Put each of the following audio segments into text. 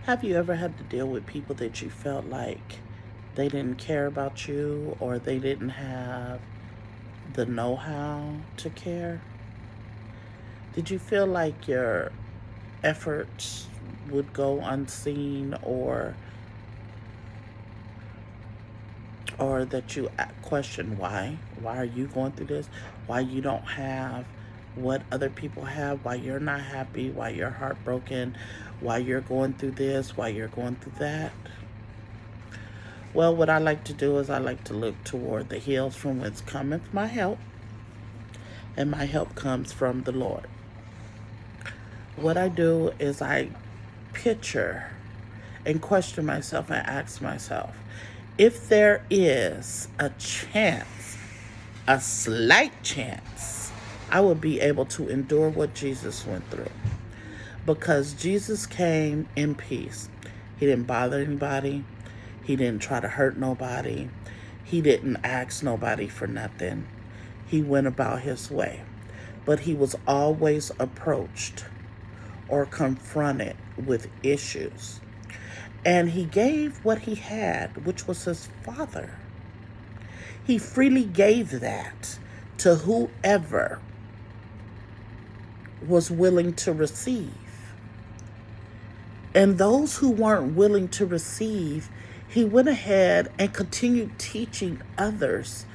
Have you ever had to deal with people that you felt like they didn't care about you or they didn't have the know how to care? Did you feel like your efforts would go unseen or that you question why? Why are you going through this? Why you don't have what other people have? Why you're not happy? Why you're heartbroken? Why you're going through this? Why you're going through that? Well, what I like to do is I like to look toward the hills from whence cometh my help, and my help comes from the Lord. What I do is I picture and question myself and ask myself, if there is a chance, a slight chance, I would be able to endure what Jesus went through. Because Jesus came in peace. He didn't bother anybody. He didn't try to hurt nobody. He didn't ask nobody for nothing. He went about his way. But he was always approached or confronted with issues. And he gave what he had, which was his Father. He freely gave that to whoever was willing to receive. And those who weren't willing to receive, he went ahead and continued teaching others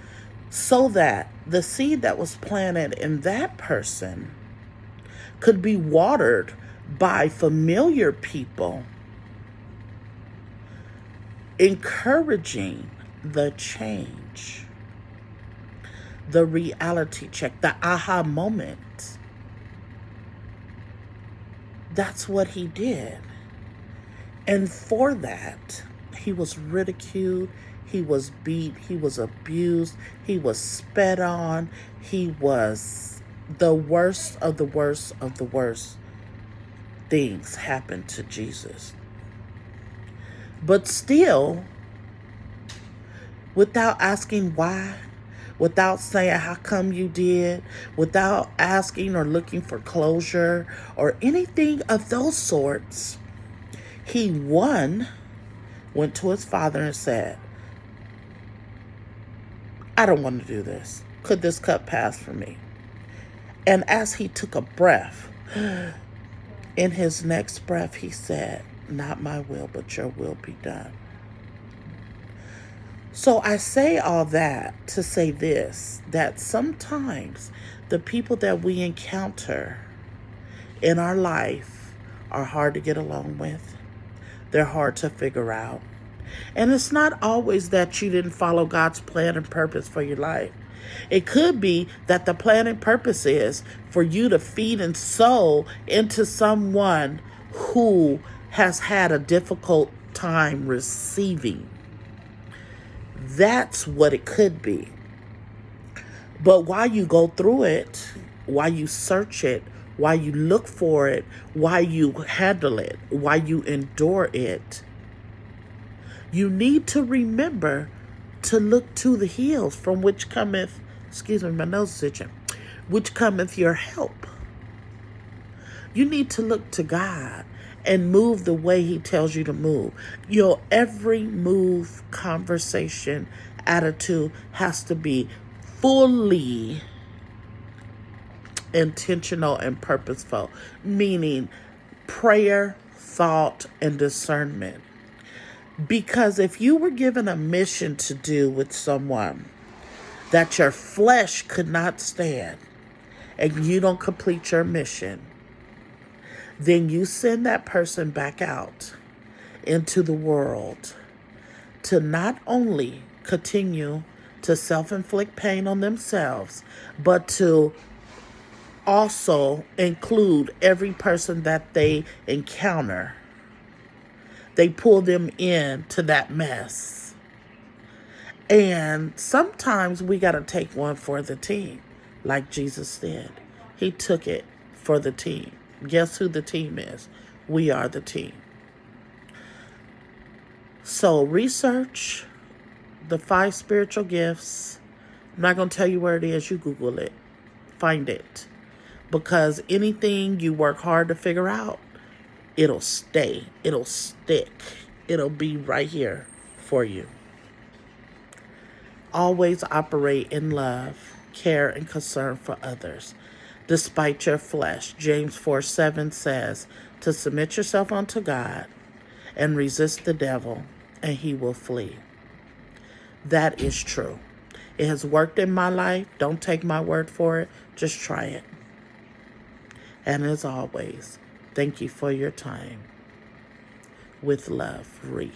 so that the seed that was planted in that person could be watered by familiar people, encouraging the change, the reality check, the aha moment. That's what he did. And for that, he was ridiculed, he was beat, he was abused, he was spat on, he was the worst of the worst of the worst things happened to Jesus. But still, without asking why, without saying how come you did, without asking or looking for closure or anything of those sorts, he went to his Father and said, I don't want to do this. Could this cup pass from me? And as he took a breath, in his next breath, he said, not my will, but your will be done. So I say all that to say this, that sometimes the people that we encounter in our life are hard to get along with. They're hard to figure out. And it's not always that you didn't follow God's plan and purpose for your life. It could be that the plan and purpose is for you to feed and sow into someone who has had a difficult time receiving. That's what it could be. But while you go through it, while you search it, while you look for it, while you handle it, while you endure it, you need to remember to look to the hills from which cometh, my nose is itching, which cometh your help. You need to look to God and move the way he tells you to move. Your every move, conversation, attitude has to be fully intentional and purposeful, meaning prayer, thought, and discernment. Because if you were given a mission to do with someone that your flesh could not stand and you don't complete your mission, then you send that person back out into the world to not only continue to self-inflict pain on themselves, but to also include every person that they encounter. They pull them into that mess. And sometimes we got to take one for the team, like Jesus did. He took it for the team. Guess who the team is? We are the team. So research the 5 spiritual gifts. I'm not going to tell you where it is. You Google it. Find it. Because anything you work hard to figure out, it'll stay. It'll stick. It'll be right here for you. Always operate in love, care, and concern for others, despite your flesh. James 4:7 says to submit yourself unto God and resist the devil, and he will flee. That is true. It has worked in my life. Don't take my word for it. Just try it. And as always, thank you for your time. With love, Ree.